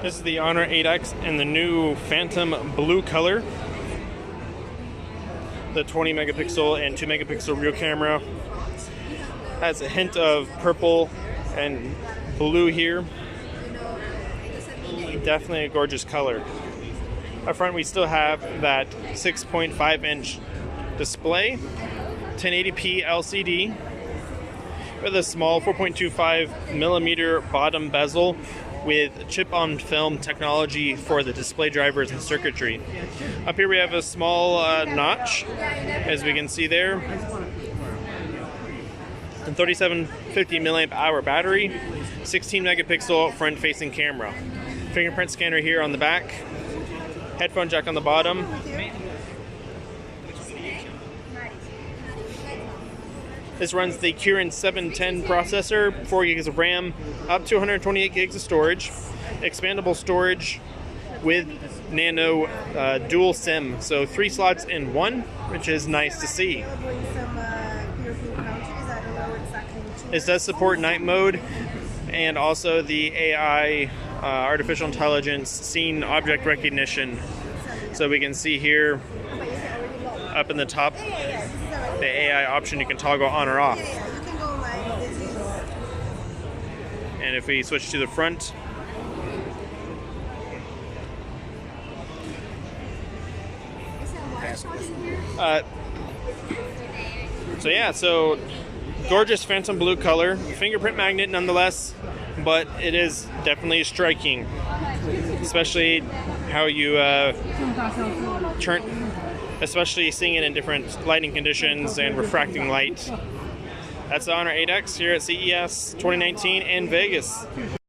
This is the Honor 8X in the new Phantom blue color. The 20 megapixel and 2 megapixel rear camera has a hint of purple and blue here. Definitely a gorgeous color. Up front we still have that 6.5 inch display, 1080p LCD with a small 4.25 millimeter bottom bezel with chip-on-film technology for the display drivers and circuitry. Up here we have a small notch, as we can see there. A 3750 milliamp hour battery, 16 megapixel front-facing camera. Fingerprint scanner here on the back. Headphone jack on the bottom. This runs the Kirin 710 processor, 4 gigs of RAM, up to 128 gigs of storage, expandable storage with nano dual SIM, so 3 slots in one, which is nice to see. This does support night mode and also the AI, artificial intelligence scene object recognition. So we can see here up in the top the AI option you can toggle on or off. And if we switch to the front, so gorgeous Phantom blue color, fingerprint magnet nonetheless, but it is definitely striking, especially how you especially seeing it in different lighting conditions and refracting light. That's the Honor 8X here at CES 2019 in Vegas.